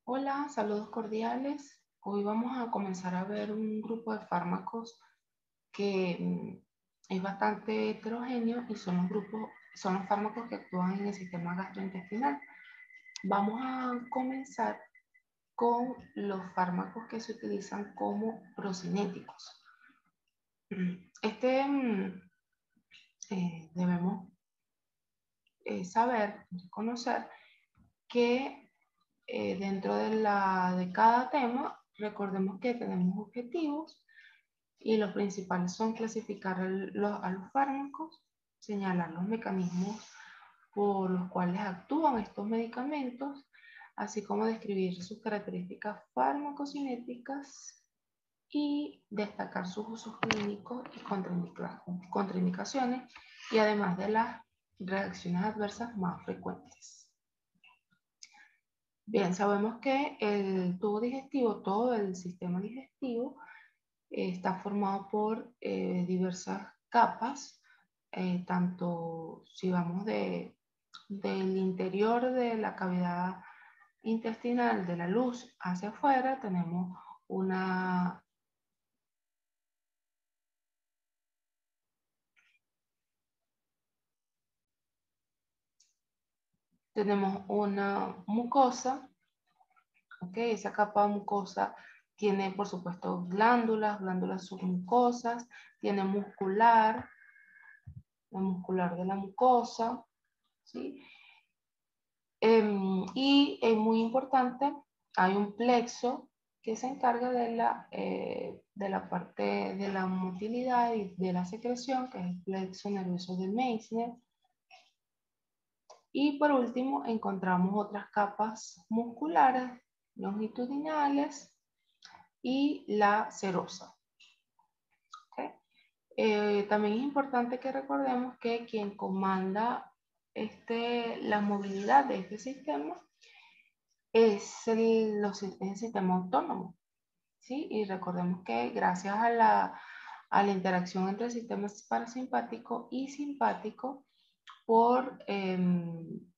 Hola, saludos cordiales. Hoy vamos a comenzar a ver un grupo de fármacos que es bastante heterogéneo y son los fármacos que actúan en el sistema gastrointestinal. Vamos a comenzar con los fármacos que se utilizan como procinéticos. Debemos saber, conocer que dentro de cada tema, recordemos que tenemos objetivos y los principales son clasificar a los fármacos, señalar los mecanismos por los cuales actúan estos medicamentos, así como describir sus características farmacocinéticas y destacar sus usos clínicos y contraindicaciones, y además de las reacciones adversas más frecuentes. Bien, sabemos que el tubo digestivo, todo el sistema digestivo, está formado por diversas capas, tanto si vamos del interior de la cavidad intestinal, de la luz hacia afuera, tenemos una mucosa, ¿ok? Esa capa mucosa tiene, por supuesto, glándulas submucosas, tiene muscular, la muscular de la mucosa, ¿sí? Y es muy importante, hay un plexo que se encarga de la parte de la motilidad y de la secreción, que es el plexo nervioso de Meissner. Y por último, encontramos otras capas musculares longitudinales y la serosa. ¿Okay? También es importante que recordemos que quien comanda la movilidad de este sistema es el sistema autónomo, ¿sí? Y recordemos que gracias a la interacción entre el sistema parasimpático y simpático por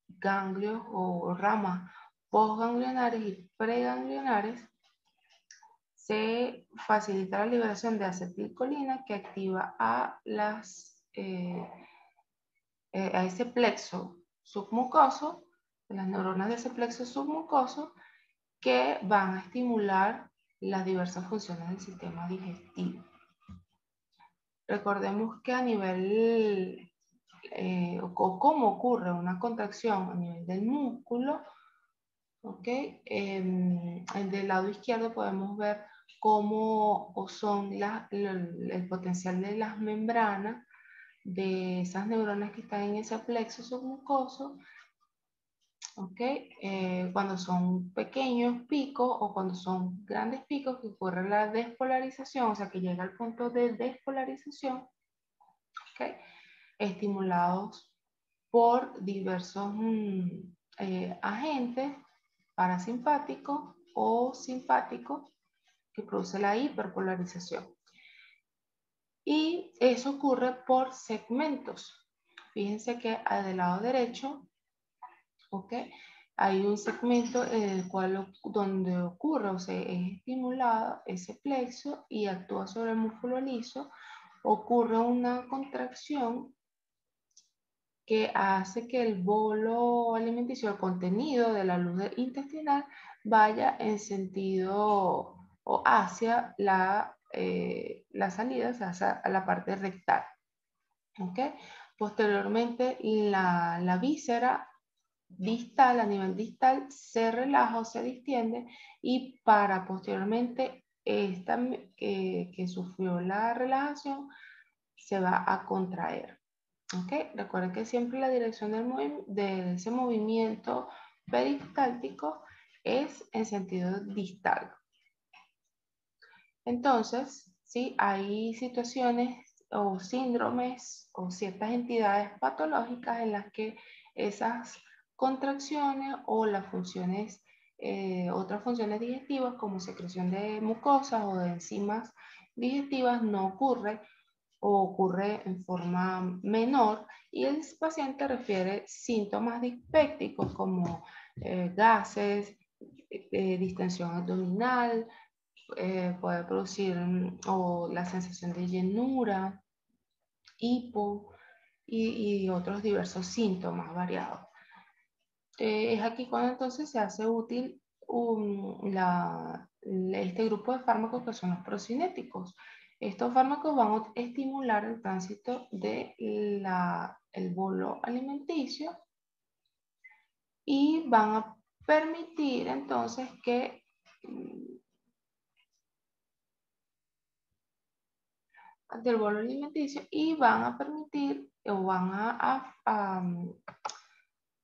ganglios o ramas postganglionares y preganglionares, se facilita la liberación de acetilcolina que activa a ese plexo submucoso, las neuronas de ese plexo submucoso, que van a estimular las diversas funciones del sistema digestivo. Recordemos que a nivel, o cómo ocurre una contracción a nivel del músculo, ¿okay? Del lado izquierdo podemos ver cómo son el potencial de las membranas de esas neuronas que están en ese plexo submucoso, ¿okay? Cuando son pequeños picos o cuando son grandes picos que ocurre la despolarización, o sea que llega al punto de despolarización, ¿okay? Estimulados por diversos agentes parasimpáticos o simpáticos que produce la hiperpolarización. Y eso ocurre por segmentos. Fíjense que del lado derecho, ¿okay? Hay un segmento en el cual donde ocurre o se es estimulado ese plexo y actúa sobre el músculo liso, ocurre una contracción que hace que el bolo alimenticio, el contenido de la luz intestinal, vaya en sentido o hacia la salida, o sea, hacia la parte rectal. ¿Okay? Posteriormente, la víscera distal, a nivel distal, se relaja o se distiende, y para posteriormente esta que sufrió la relajación se va a contraer. ¿Okay? Recuerden que siempre la dirección de ese movimiento peristáltico es en sentido distal. Entonces, ¿sí? Hay situaciones o síndromes o ciertas entidades patológicas en las que esas contracciones o las funciones, otras funciones digestivas como secreción de mucosas o de enzimas digestivas no ocurre o ocurre en forma menor, y el paciente refiere síntomas dispépticos como gases, distensión abdominal, puede producir o la sensación de llenura, hipo y otros diversos síntomas variados. Es aquí cuando entonces se hace útil este grupo de fármacos que son los procinéticos. Estos fármacos van a estimular el tránsito del bolo alimenticio y van a permitir entonces que del bolo alimenticio y van a permitir o van a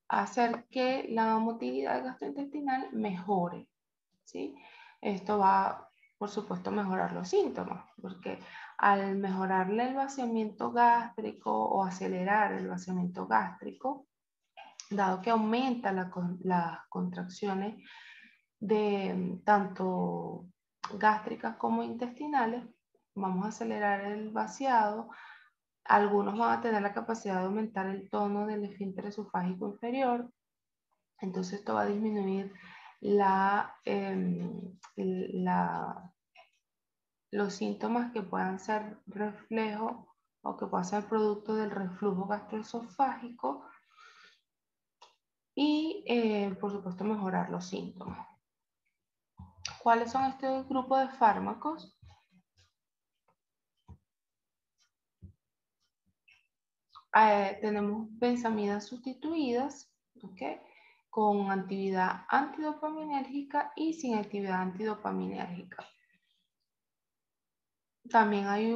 hacer que la motilidad gastrointestinal mejore, ¿sí? Esto va, por supuesto, a mejorar los síntomas, porque al mejorarle el vaciamiento gástrico o acelerar el vaciamiento gástrico, dado que aumenta las contracciones de tanto gástricas como intestinales, vamos a acelerar el vaciado. Algunos van a tener la capacidad de aumentar el tono del esfínter esofágico inferior. Entonces esto va a disminuir los síntomas que puedan ser reflejo o que puedan ser producto del reflujo gastroesofágico y, por supuesto, mejorar los síntomas. ¿Cuáles son este grupo de fármacos? Tenemos benzamidas sustituidas, ¿ok? Con actividad antidopaminérgica y sin actividad antidopaminérgica. También hay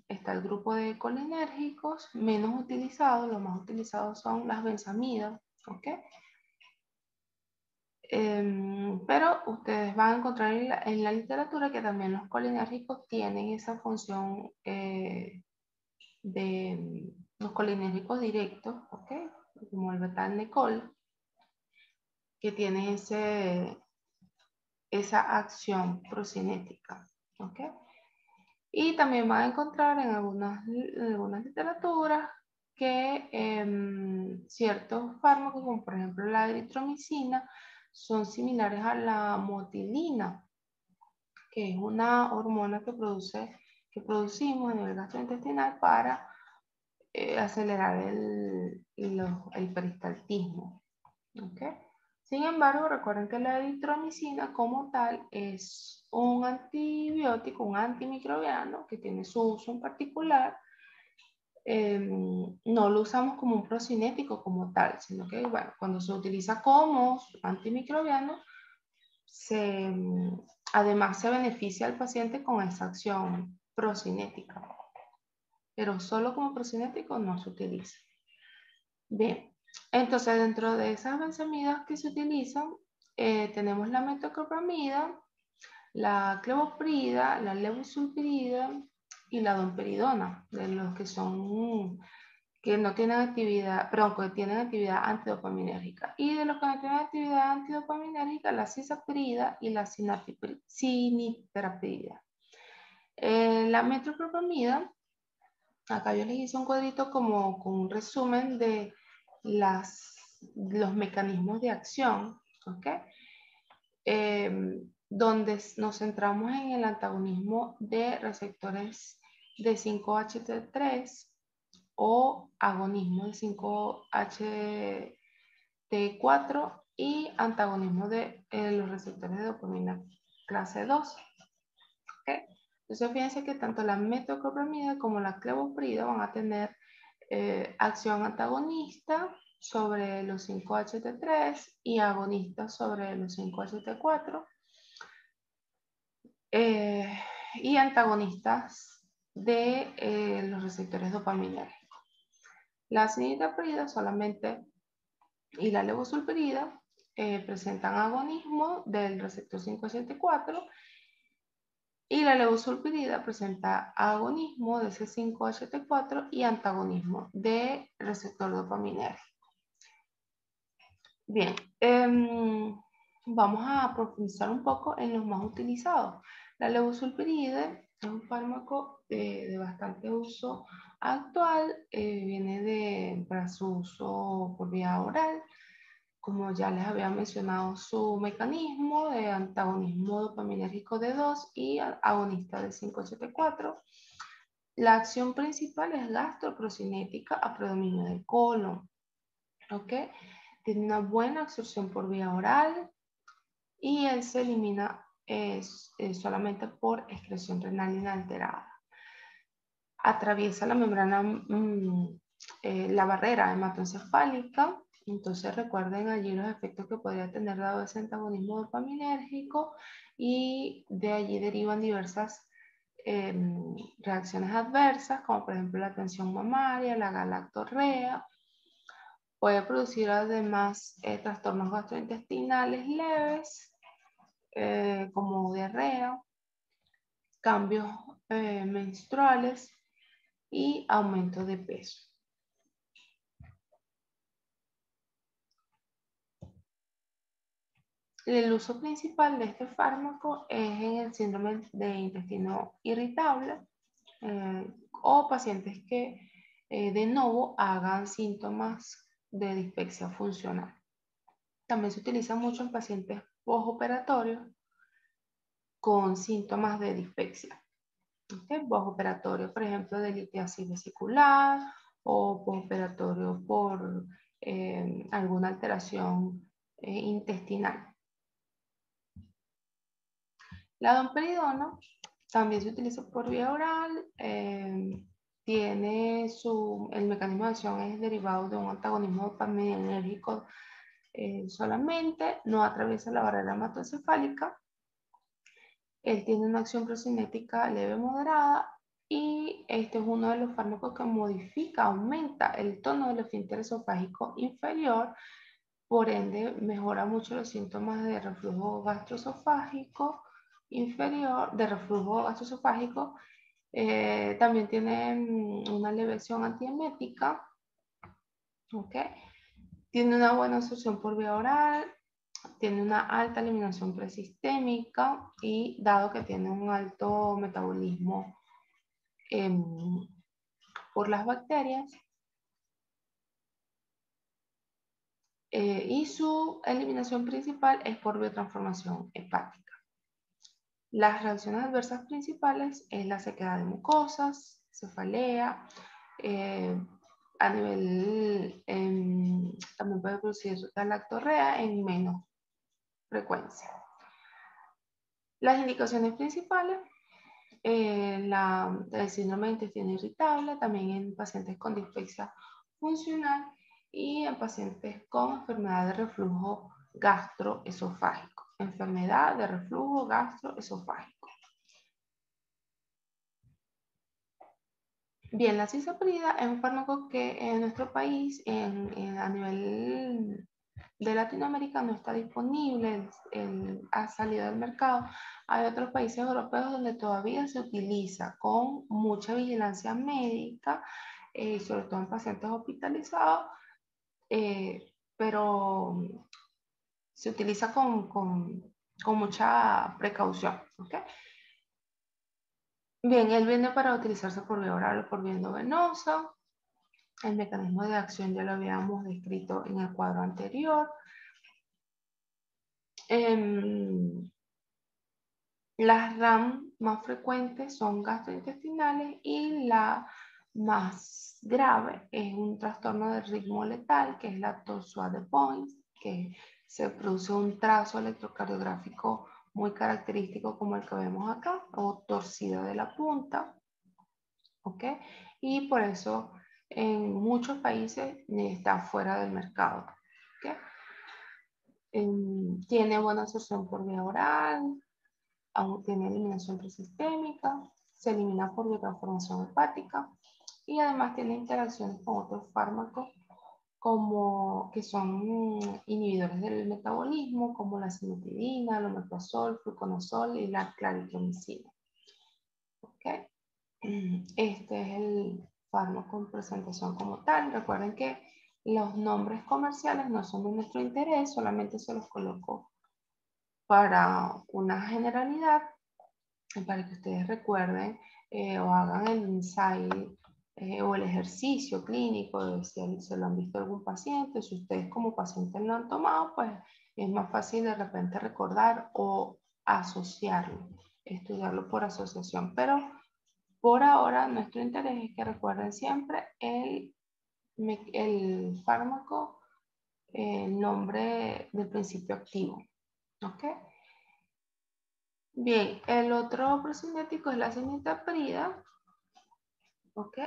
está el grupo de colinérgicos menos utilizados. Los más utilizados son las benzamidas, ¿ok? Pero ustedes van a encontrar en la literatura que también los colinérgicos tienen esa función de los colinérgicos directos, ¿ok? Como el betalnecol, que tiene esa acción procinética, ¿ok? Y también van a encontrar en algunas literaturas que ciertos fármacos, como por ejemplo la eritromicina, son similares a la motilina, que es una hormona que producimos a nivel gastrointestinal para acelerar el peristaltismo. ¿Okay? Sin embargo, recuerden que la eritromicina como tal es un antibiótico, un antimicrobiano que tiene su uso en particular. No lo usamos como un procinético como tal, sino que bueno, cuando se utiliza como antimicrobiano, además se beneficia al paciente con esa acción procinética, pero solo como procinético no se utiliza. Bien, entonces dentro de esas benzamidas que se utilizan, tenemos la metoclopramida, la clevoprida, la levosulfirida y la domperidona, de los que son que no tienen actividad, perdón, que tienen actividad antidopaminérgica. Y de los que no tienen actividad antidopaminérgica, la cisaprida y la cinitrapida. La metoclopramida, acá yo les hice un cuadrito como con un resumen de los mecanismos de acción, ¿ok? Donde nos centramos en el antagonismo de receptores de 5-HT3 o agonismo de 5-HT4 y antagonismo de los receptores de dopamina clase 2. ¿Okay? Entonces fíjense que tanto la metoclopramida como la clevoprida van a tener acción antagonista sobre los 5-HT3 y agonista sobre los 5-HT4 y antagonistas de los receptores dopaminérgicos. La cinitrapida solamente y la levosulfirida presentan agonismo del receptor 5-HT4 y la levosulfirida presenta agonismo de ese 5-HT4 y antagonismo del receptor dopaminérgico. Bien, vamos a profundizar un poco en los más utilizados. La levosulfirida es un fármaco de bastante uso actual, viene para su uso por vía oral como ya les había mencionado, su mecanismo de antagonismo dopaminérgico de 2 y agonista de 5-HT4. La acción principal es gastroprocinética a predominio del colon. ¿Ok? Tiene una buena absorción por vía oral y él se elimina solamente por excreción renal inalterada. Atraviesa la membrana, la barrera hematoencefálica. Entonces recuerden allí los efectos que podría tener dado ese antagonismo dopaminérgico y de allí derivan diversas reacciones adversas, como por ejemplo la tensión mamaria, la galactorrea. Puede producir además trastornos gastrointestinales leves, como diarrea, cambios menstruales y aumento de peso. El uso principal de este fármaco es en el síndrome de intestino irritable o pacientes que de nuevo hagan síntomas de dispepsia funcional. También se utiliza mucho en pacientes postoperatorios con síntomas de dispepsia. ¿Okay? Postoperatorio, por ejemplo, de litiasis vesicular o postoperatorio por alguna alteración intestinal. La domperidona también se utiliza por vía oral. El mecanismo de acción es derivado de un antagonismo dopaminérgico solamente, no atraviesa la barrera hematoencefálica. Él tiene una acción procinética leve moderada y este es uno de los fármacos que modifica, aumenta el tono del esfínter esofágico inferior, por ende mejora mucho los síntomas de reflujo gastroesofágico inferior, de reflujo gastroesofágico. También tiene una leve antiemética, ¿ok? Tiene una buena absorción por vía oral, tiene una alta eliminación presistémica y dado que tiene un alto metabolismo por las bacterias y su eliminación principal es por biotransformación hepática. Las reacciones adversas principales es la sequedad de mucosas, cefalea, a nivel, también puede producir galactorrea en menos frecuencia. Las indicaciones principales, el síndrome de intestino irritable, también en pacientes con dispepsia funcional y en pacientes con enfermedad de reflujo gastroesofágico. Enfermedad de reflujo gastroesofágico. Bien, la cisaprida es un fármaco que en nuestro país, a nivel de Latinoamérica, no está disponible, ha salido del mercado. Hay otros países europeos donde todavía se utiliza con mucha vigilancia médica, sobre todo en pacientes hospitalizados, pero se utiliza con mucha precaución. ¿Okay? Bien, él viene para utilizarse por vía oral o por vía endovenosa. El mecanismo de acción ya lo habíamos descrito en el cuadro anterior. Las RAM más frecuentes son gastrointestinales y la más grave es un trastorno del ritmo letal, que es la torsade de Points, que se produce un trazo electrocardiográfico muy característico como el que vemos acá, o torcida de la punta. ¿Ok? Y por eso en muchos países está fuera del mercado. ¿Ok? Tiene buena absorción por vía oral, tiene eliminación presistémica, se elimina por biotransformación hepática y además tiene interacciones con otros fármacos como que son inhibidores del metabolismo, como la cimetidina, el omeprazol, fluconazol y la claritromicina. ¿Okay? Este es el fármaco en presentación como tal. Recuerden que los nombres comerciales no son de nuestro interés, solamente se los coloco para una generalidad, para que ustedes recuerden o hagan el insight o el ejercicio clínico, si se lo han visto algún paciente, si ustedes como pacientes lo han tomado, pues es más fácil de repente recordar o asociarlo, estudiarlo por asociación. Pero por ahora nuestro interés es que recuerden siempre el fármaco, el nombre del principio activo. ¿Ok? Bien, el otro procinético es la cimetaprid, ¿ok?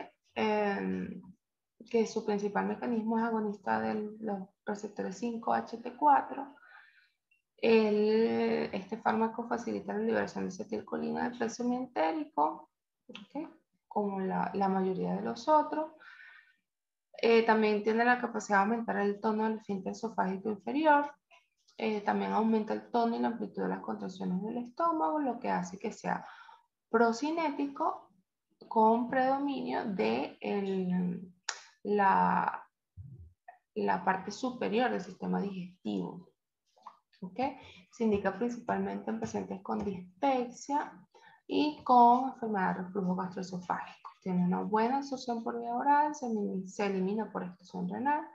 Que su principal mecanismo es agonista de los receptores 5-HT4. Este fármaco facilita la liberación de acetilcolina del plexo entérico, ¿okay? Como la mayoría de los otros. También tiene la capacidad de aumentar el tono del esfínter esofágico inferior. También aumenta el tono y la amplitud de las contracciones del estómago, lo que hace que sea procinético con predominio de la parte superior del sistema digestivo. ¿Okay? Se indica principalmente en pacientes con dispepsia y con enfermedad de reflujo gastroesofágico. Tiene una buena absorción por vía oral, se elimina por excreción renal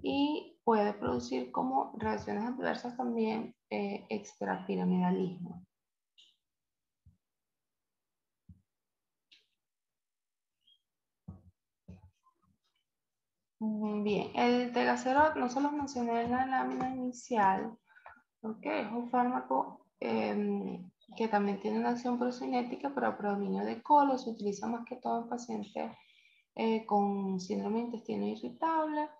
y puede producir como reacciones adversas también extrapiramidalismo. Bien, el tegacerot no se los mencioné en la lámina inicial, ¿okay? Es un fármaco que también tiene una acción procinética, pero a predominio de colon. Se utiliza más que todo en pacientes con síndrome de intestino irritable.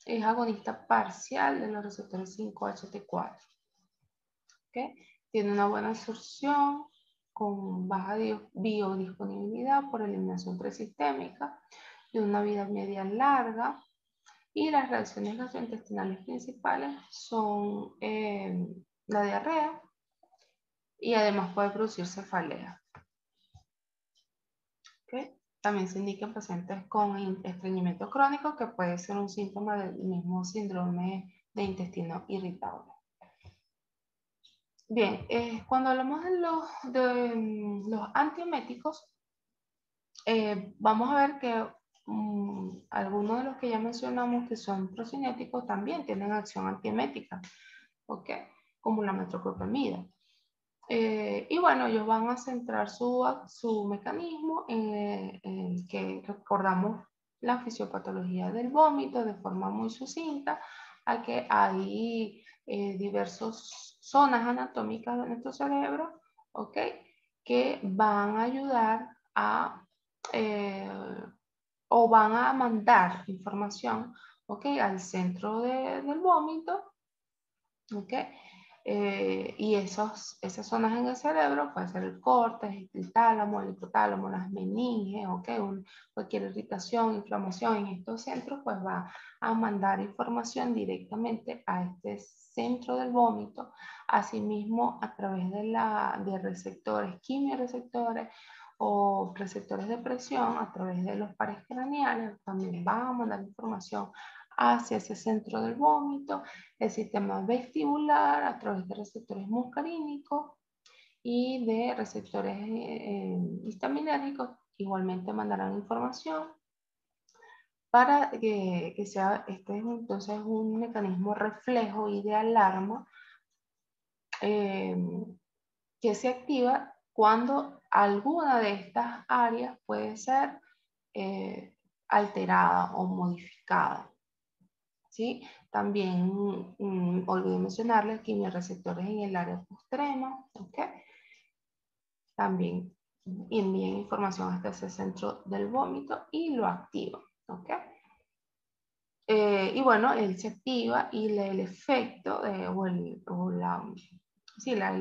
Es agonista parcial de los receptores 5-HT4. ¿Okay? Tiene una buena absorción con baja biodisponibilidad por eliminación presistémica y una vida media larga. Y las reacciones gastrointestinales principales son la diarrea y además puede producir cefalea. ¿Okay? También se indica en pacientes con estreñimiento crónico, que puede ser un síntoma del mismo síndrome de intestino irritable. Bien, cuando hablamos de los antieméticos, vamos a ver que algunos de los que ya mencionamos que son procinéticos también tienen acción antiemética, ¿ok? Como la metoclopramida. Y bueno, ellos van a centrar su mecanismo en que recordamos la fisiopatología del vómito de forma muy sucinta, a que hay diversas zonas anatómicas de nuestro cerebro, ¿ok? Que van a ayudar a, o van a mandar información, ¿ok? Al centro del vómito, ¿ok? Y esas zonas en el cerebro, puede ser el córtex, el tálamo, el hipotálamo, las meninges, ¿ok? Cualquier irritación, inflamación en estos centros, pues va a mandar información directamente a este centro del vómito, asimismo a través de receptores, quimioreceptores o receptores de presión, a través de los pares craneales, también va a mandar información hacia ese centro del vómito, el sistema vestibular a través de receptores muscarínicos y de receptores histaminérgicos. Igualmente mandarán información para que sea, este es entonces un mecanismo reflejo y de alarma que se activa cuando alguna de estas áreas puede ser alterada o modificada. ¿Sí? También olvidé mencionarles quimioreceptores en el área postrema, ¿ok? También envían información hasta ese centro del vómito y lo activan, ¿ok? Y bueno, él se activa y el efecto, el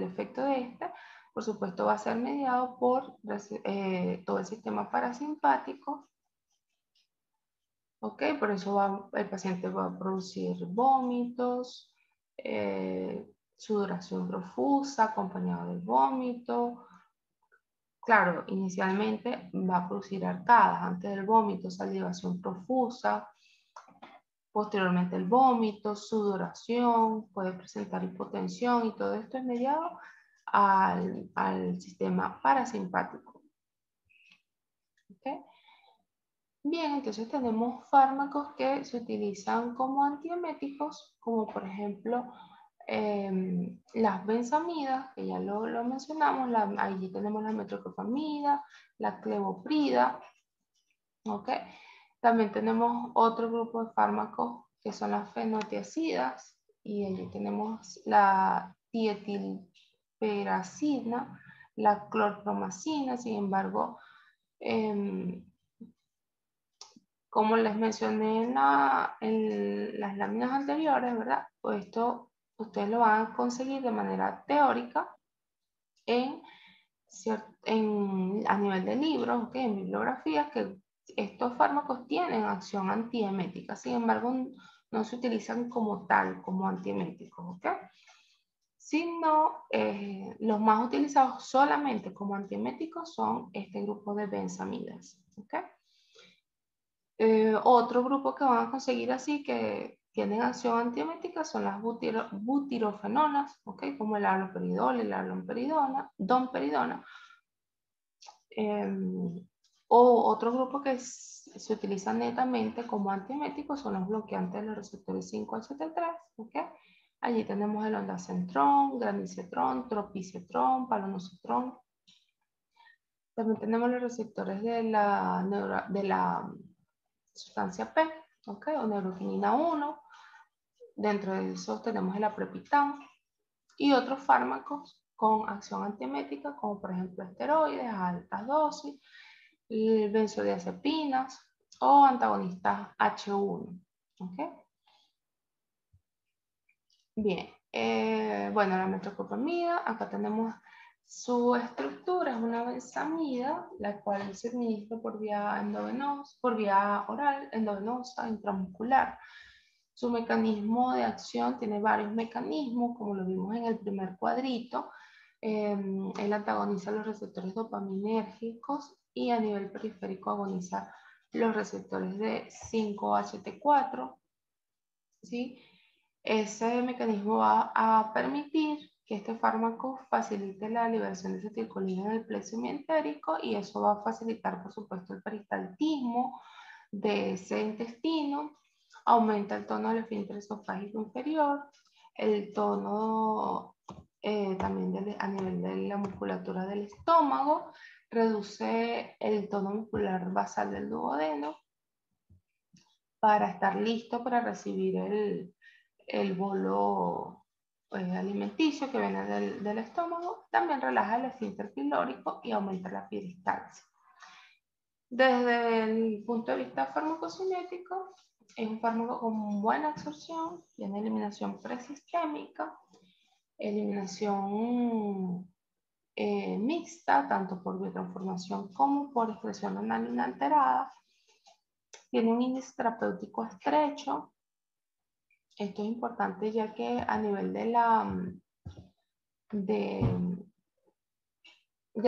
efecto de este, por supuesto, va a ser mediado por todo el sistema parasimpático. ¿Ok? Por eso el paciente va a producir vómitos, sudoración profusa acompañada del vómito. Claro, inicialmente va a producir arcadas, antes del vómito, salivación profusa, posteriormente el vómito, sudoración, puede presentar hipotensión y todo esto es mediado al sistema parasimpático. ¿Ok? Bien, entonces tenemos fármacos que se utilizan como antieméticos, como por ejemplo las benzamidas, que ya lo mencionamos, allí tenemos la metoclopramida, la clevoprida, ¿ok? También tenemos otro grupo de fármacos que son las fenotiacidas, y allí tenemos la dietilperacina, la clorpromacina. Sin embargo, como les mencioné en las láminas anteriores, ¿verdad? Pues esto ustedes lo van a conseguir de manera teórica en, a nivel de libros, ¿ok? En bibliografías, que estos fármacos tienen acción antiemética. Sin embargo, no se utilizan como tal, como antieméticos, ¿ok? Sino los más utilizados solamente como antieméticos son este grupo de benzamidas, ¿ok? Otro grupo que van a conseguir así que tienen acción antiemética son las butirofenonas, ¿ok? Como el haloperidol, el domperidona. O otro grupo que se utiliza netamente como antiemético son los bloqueantes de los receptores 5-HT3, ¿ok? Allí tenemos el ondansetron, granisetron, tropisetron, palonosetron. También tenemos los receptores de la sustancia P, ¿ok? O neuroquinina 1. Dentro de esos tenemos el aprepitán y otros fármacos con acción antiemética, como por ejemplo esteroides a altas dosis, benzodiazepinas o antagonistas H1. ¿Ok? Bien, bueno, la metoclopramida, acá tenemos su estructura, es una benzamida, la cual se administra por vía endovenosa, por vía oral, endovenosa, intramuscular. Su mecanismo de acción tiene varios mecanismos, como lo vimos en el primer cuadrito. Él antagoniza los receptores dopaminérgicos y a nivel periférico agoniza los receptores de 5-HT4, ¿sí? Ese mecanismo va a permitir que este fármaco facilite la liberación de acetilcolina en el plexo semientérico, y eso va a facilitar, por supuesto, el peristaltismo de ese intestino. Aumenta el tono del esfínter esofágico inferior, el tono también a nivel de la musculatura del estómago, reduce el tono muscular basal del duodeno para estar listo para recibir el bolo alimenticio que viene del estómago. También relaja el esfínter pilórico y aumenta la peristalsis. Desde el punto de vista farmacocinético, es un fármaco con buena absorción, tiene eliminación presistémica, eliminación mixta, tanto por biotransformación como por expresión renal inalterada, tiene un índice terapéutico estrecho. Esto es importante ya que a nivel del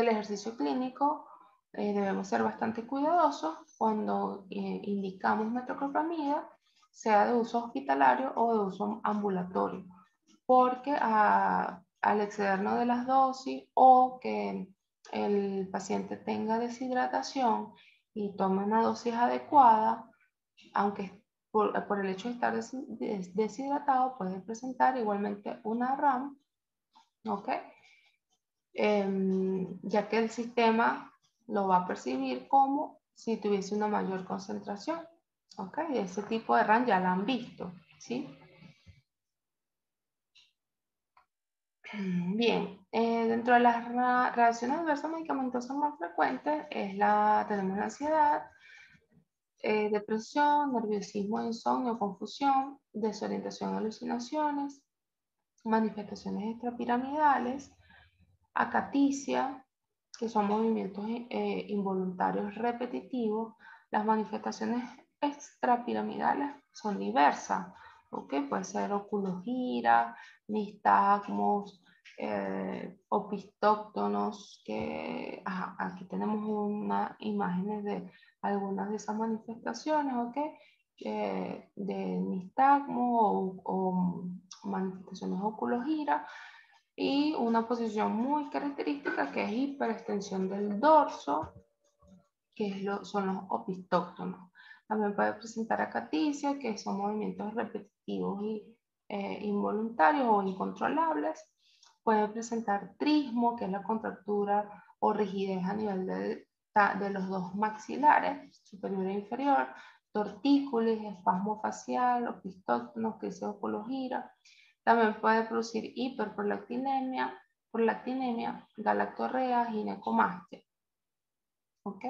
ejercicio clínico debemos ser bastante cuidadosos cuando indicamos metoclopramida, sea de uso hospitalario o de uso ambulatorio, porque al excedernos de las dosis o que el paciente tenga deshidratación y tome una dosis adecuada, aunque por el hecho de estar deshidratado, puede presentar igualmente una RAM, ¿ok? Ya que el sistema lo va a percibir como si tuviese una mayor concentración, ¿ok? Ese tipo de RAM ya la han visto, ¿sí? Bien, dentro de las reacciones adversas medicamentosas más frecuentes tenemos la ansiedad, depresión, nerviosismo, insomnio, confusión, desorientación, alucinaciones, manifestaciones extrapiramidales, acaticia, que son movimientos involuntarios repetitivos. Las manifestaciones extrapiramidales son diversas, ¿ok? Puede ser oculogira, nistagmos, opistóctonos, que aquí tenemos unas imágenes de algunas de esas manifestaciones, ¿ok? De nistagmo o manifestaciones oculogira, y una posición muy característica que es hiperextensión del dorso, que son los opistóctonos. También puede presentar acaticia, que son movimientos repetitivos y involuntarios o incontrolables. Puede presentar trismo, que es la contractura o rigidez a nivel de los dos maxilares, superior e inferior, tortícolis, espasmo facial, opistóctonos, crisis oculogira. También puede producir hiperprolactinemia, galactorrea, ginecomastia. ¿Ok?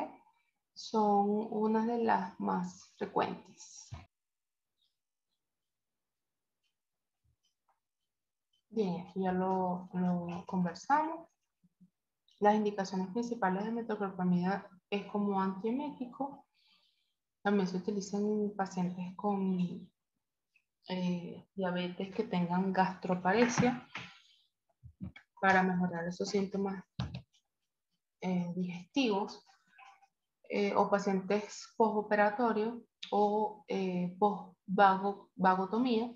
Son unas de las más frecuentes. Bien, esto ya lo conversamos. Las indicaciones principales de metoclopramida es como antiemético. También se utiliza en pacientes con diabetes que tengan gastroparesia para mejorar esos síntomas digestivos, o pacientes postoperatorios o post-vagotomía.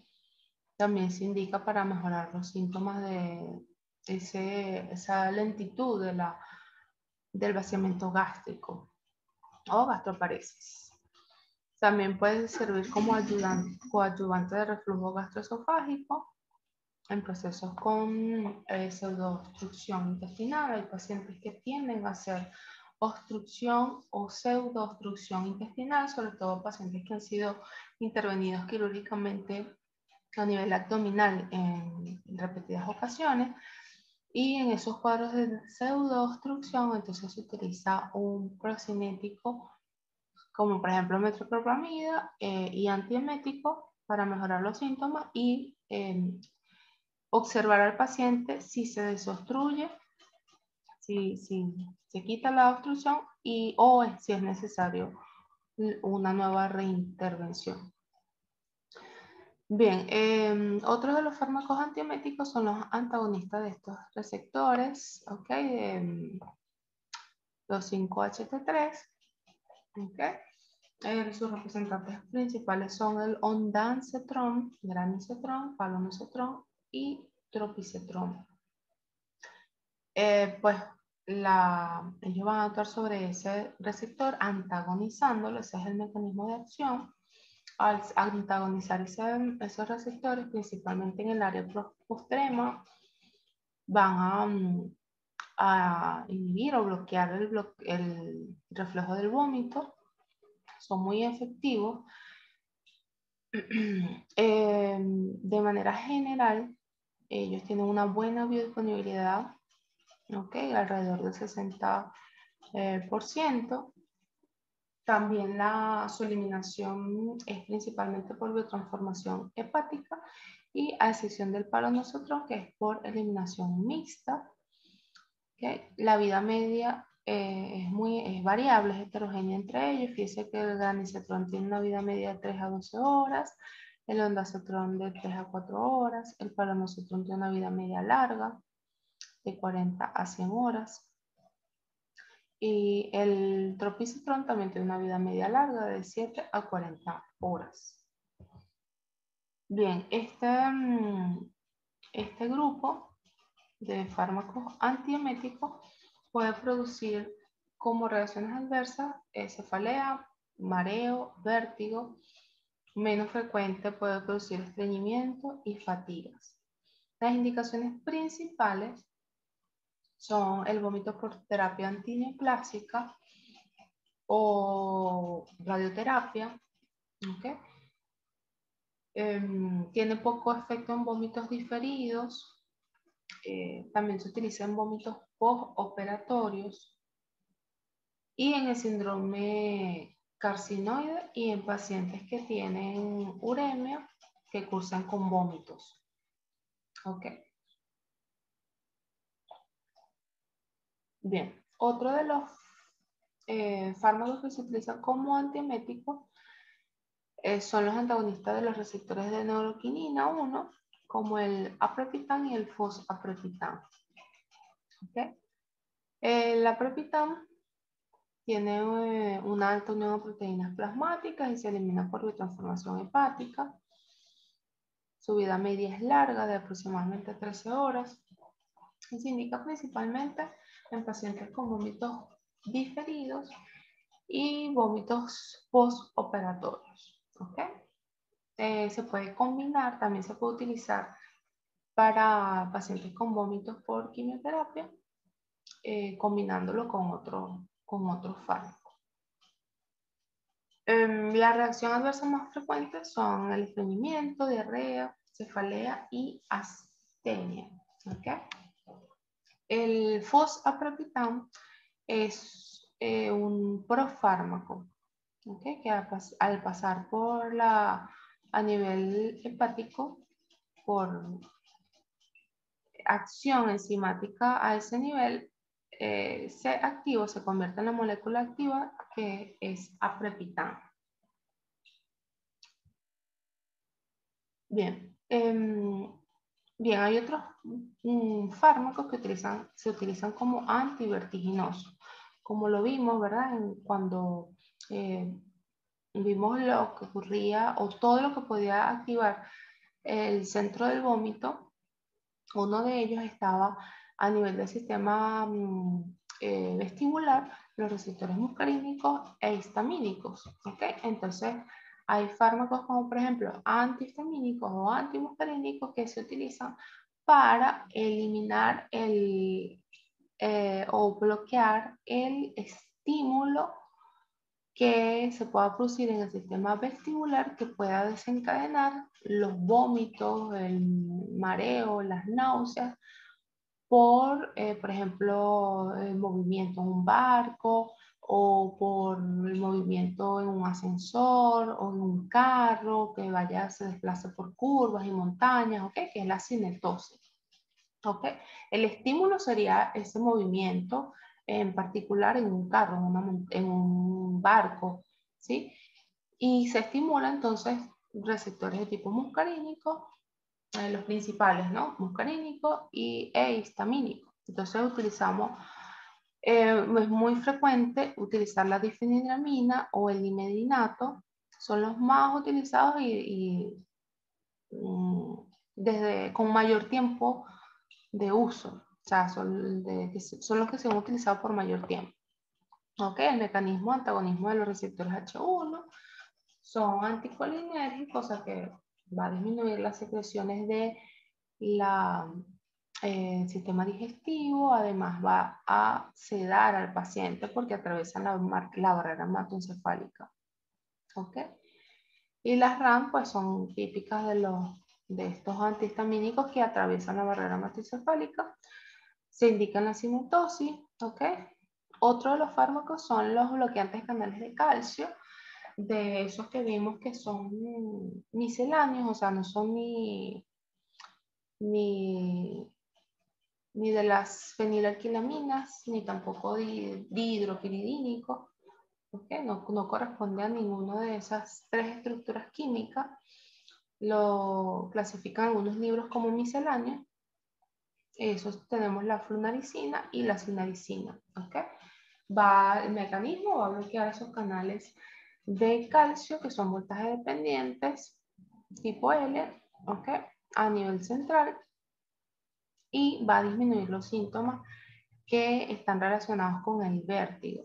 También se indica para mejorar los síntomas de esa lentitud del vaciamiento gástrico o gastroparesis. También puede servir como coadyuvante de reflujo gastroesofágico en procesos con pseudoobstrucción intestinal. Hay pacientes que tienden a hacer obstrucción o pseudoobstrucción intestinal, sobre todo pacientes que han sido intervenidos quirúrgicamente a nivel abdominal en repetidas ocasiones. Y en esos cuadros de pseudoobstrucción, entonces se utiliza un procinético, como por ejemplo metoclopramida, y antiemético para mejorar los síntomas y observar al paciente si se desobstruye, si se quita la obstrucción o si es necesario una nueva reintervención. Bien, otros de los fármacos antieméticos son los antagonistas de estos receptores, ¿ok? Los 5-HT3, ¿ok? Sus representantes principales son el ondansetron, granisetron, palonosetron y tropisetron. Pues ellos van a actuar sobre ese receptor antagonizándolo, ese es el mecanismo de acción. Al antagonizar esos receptores, principalmente en el área postrema, van a inhibir o bloquear el reflejo del vómito. Son muy efectivos. De manera general, ellos tienen una buena biodisponibilidad, ¿ok? Alrededor del 60%. También su eliminación es principalmente por biotransformación hepática y a excepción del palonosetron, que es por eliminación mixta. ¿Okay? La vida media es variable, es heterogénea entre ellos. Fíjense que el granisetron tiene una vida media de 3 a 12 horas, el ondansetron de 3 a 4 horas, el palonosetron tiene una vida media larga de 40 a 100 horas. Y el tropisetron también tiene una vida media larga de 7 a 40 horas. Bien, este grupo de fármacos antieméticos puede producir como reacciones adversas cefalea, mareo, vértigo. Menos frecuente puede producir estreñimiento y fatigas. Las indicaciones principales son el vómito por terapia antineoplásica o radioterapia, ¿okay? Tiene poco efecto en vómitos diferidos. También se utiliza en vómitos postoperatorios y en el síndrome carcinoide y en pacientes que tienen uremia que cursan con vómitos. Ok. Bien, otro de los fármacos que se utilizan como antieméticos son los antagonistas de los receptores de neuroquinina 1, como el aprepitan y el fosaprepitan. ¿Okay? El aprepitan tiene una alta unión de proteínas plasmáticas y se elimina por biotransformación hepática. Su vida media es larga, de aproximadamente 13 horas. Y se indica principalmente en pacientes con vómitos diferidos y vómitos postoperatorios. ¿Ok? Se puede combinar, también se puede utilizar para pacientes con vómitos por quimioterapia, combinándolo con otro fármaco. Las reacciones adversas más frecuentes son el estreñimiento, diarrea, cefalea y astenia. ¿Okay? El fosapropitán es un profármaco, ¿okay? Que al pasar a nivel hepático, por acción enzimática a ese nivel, se convierte en la molécula activa que es aprepitán. Bien, bien, hay otros fármacos que se utilizan como antivertiginosos. Como lo vimos, ¿verdad? Cuando vimos lo que ocurría o todo lo que podía activar el centro del vómito, uno de ellos estaba a nivel del sistema vestibular, los receptores muscarínicos e histamínicos. ¿Okay? Entonces, hay fármacos como por ejemplo antihistamínicos o antimuscarínicos que se utilizan para eliminar o bloquear el estímulo que se pueda producir en el sistema vestibular que pueda desencadenar los vómitos, el mareo, las náuseas por ejemplo, el movimiento en un barco o por el movimiento en un ascensor o en un carro que se desplace por curvas y montañas, ¿ok? Que es la cinetosis. ¿Ok? El estímulo sería ese movimiento, en particular en un carro, en un barco, ¿sí? Y se estimula entonces receptores de tipo muscarínico, los principales, ¿no? Muscarínico e histamínico. Entonces es muy frecuente utilizar la difenidramina o el dimedinato, son los más utilizados con mayor tiempo de uso, o sea, son los que se han utilizado por mayor tiempo. ¿Ok? El mecanismo de antagonismo de los receptores H1 son anticolinérgicos, o sea que va a disminuir las secreciones de sistema digestivo, además va a sedar al paciente porque atraviesan la barrera hematoencefálica. ¿Ok? Y las RAM pues son típicas de estos antihistamínicos que atraviesan la barrera hematoencefálica. Se indica en la cinetosis, ¿ok? Otro de los fármacos son los bloqueantes canales de calcio, de esos que vimos que son misceláneos, o sea, no son ni de las fenilalquilaminas, ni tampoco dihidropiridínicos, ¿okay? No corresponde a ninguna de esas tres estructuras químicas. Lo clasifican algunos libros como misceláneos. Esos tenemos la flunaricina y la sinaricina. ¿Okay? El mecanismo va a bloquear esos canales de calcio que son voltaje dependientes tipo L, ¿okay? A nivel central, y va a disminuir los síntomas que están relacionados con el vértigo.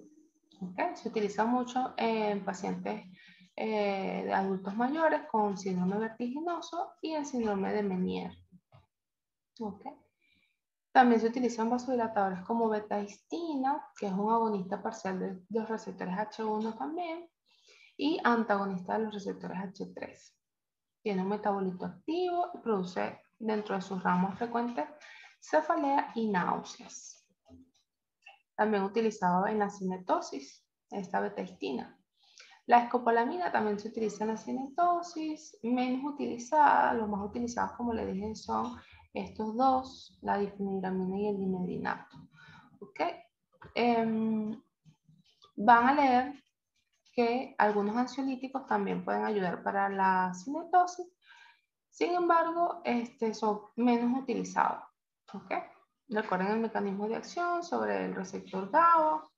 ¿Okay? Se utiliza mucho en pacientes de adultos mayores con síndrome vertiginoso y el síndrome de Meniere. ¿Okay? También se utilizan vasodilatadores como betahistina, que es un agonista parcial de los receptores H1 también, y antagonista de los receptores H3. Tiene un metabolito activo y produce dentro de sus ramas frecuentes cefalea y náuseas. También utilizado en la cinetosis, esta betahistina. La escopolamina también se utiliza en la cinetosis, menos utilizada, los más utilizados como les dije son estos dos, la difenidramina y el dimedrinato. ¿Ok? Van a leer que algunos ansiolíticos también pueden ayudar para la cinetosis, sin embargo, son menos utilizados. ¿Ok? Recuerden el mecanismo de acción sobre el receptor GABA,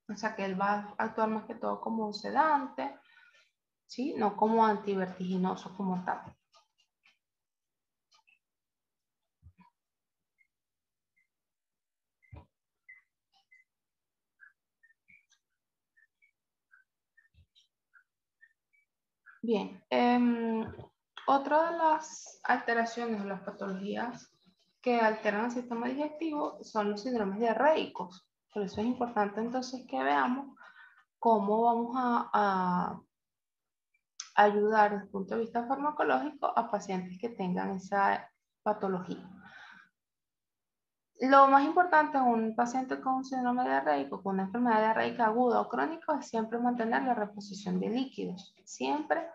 o sea que él va a actuar más que todo como un sedante, ¿sí? No como antivertiginoso como tal. Bien, otra de las alteraciones o las patologías que alteran el sistema digestivo son los síndromes diarreicos. Por eso es importante entonces que veamos cómo vamos a ayudar desde el punto de vista farmacológico a pacientes que tengan esa patología. Lo más importante en un paciente con síndrome diarreico, con una enfermedad diarreica aguda o crónica, es siempre mantener la reposición de líquidos. Siempre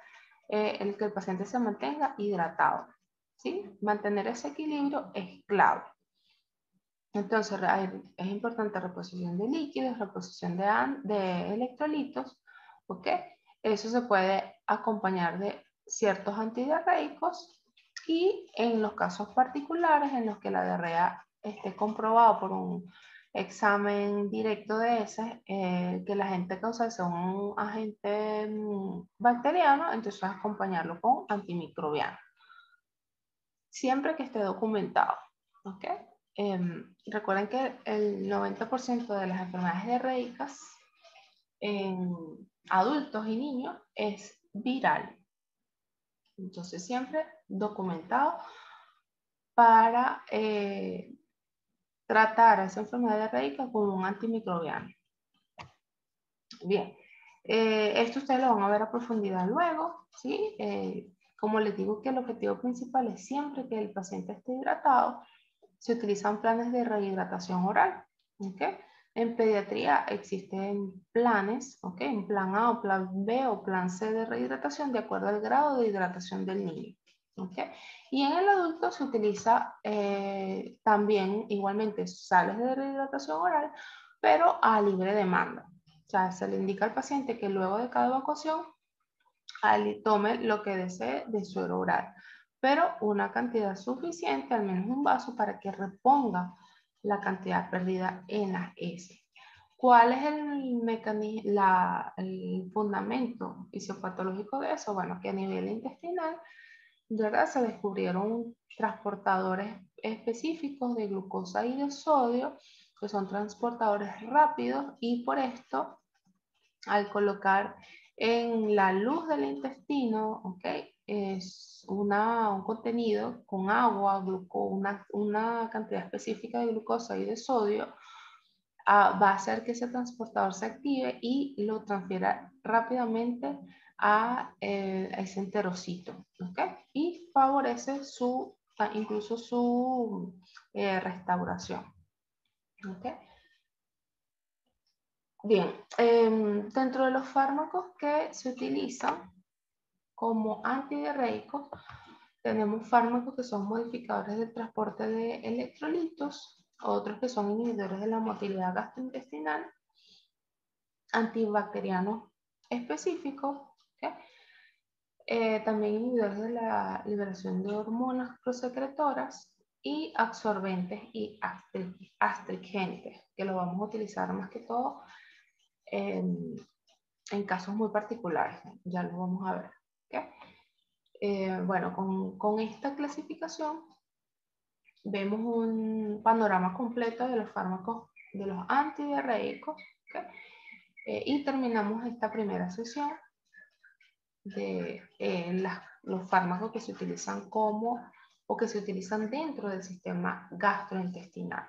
el que el paciente se mantenga hidratado. ¿Sí? Mantener ese equilibrio es clave. Entonces, es importante reposición de líquidos, reposición de electrolitos, ¿ok? Eso se puede acompañar de ciertos antidiarreicos y en los casos particulares en los que la diarrea esté comprobado por un examen directo de ese, que el agente causal sea un agente bacteriano, entonces acompañarlo con antimicrobiano. Siempre que esté documentado, ¿ok? Recuerden que el 90% de las enfermedades diarreicas en adultos y niños es viral. Entonces, siempre documentado para tratar a esa enfermedad diarreica con un antimicrobiano. Bien, esto ustedes lo van a ver a profundidad luego, ¿sí? Como les digo que el objetivo principal es siempre que el paciente esté hidratado. Se utilizan planes de rehidratación oral. ¿Okay? En pediatría existen planes, ¿okay? En plan A o plan B o plan C de rehidratación de acuerdo al grado de hidratación del niño. ¿Okay? Y en el adulto se utiliza también igualmente sales de rehidratación oral, pero a libre demanda. O sea, se le indica al paciente que luego de cada evacuación tome lo que desee de suero oral, pero una cantidad suficiente, al menos un vaso, para que reponga la cantidad perdida en las heces. ¿Cuál es el mecanismo, el fundamento fisiopatológico de eso? Bueno, que a nivel intestinal, ¿verdad? Se descubrieron transportadores específicos de glucosa y de sodio, que son transportadores rápidos, y por esto, al colocar en la luz del intestino, ¿ok? Es un contenido con agua, una cantidad específica de glucosa y de sodio, va a hacer que ese transportador se active y lo transfiera rápidamente a ese enterocito, ¿ok? Y favorece incluso su restauración, ¿ok? Bien, dentro de los fármacos que se utilizan como antidiarreicos, tenemos fármacos que son modificadores del transporte de electrolitos, otros que son inhibidores de la motilidad gastrointestinal, antibacterianos específicos, ¿okay? También inhibidores de la liberación de hormonas prosecretoras y absorbentes y astringentes, que lo vamos a utilizar más que todo en casos muy particulares, ya lo vamos a ver. ¿Okay? Bueno, con esta clasificación vemos un panorama completo de los fármacos, de los antidiarreicos, ¿okay? Y terminamos esta primera sesión de los fármacos que se utilizan como o que se utilizan dentro del sistema gastrointestinal.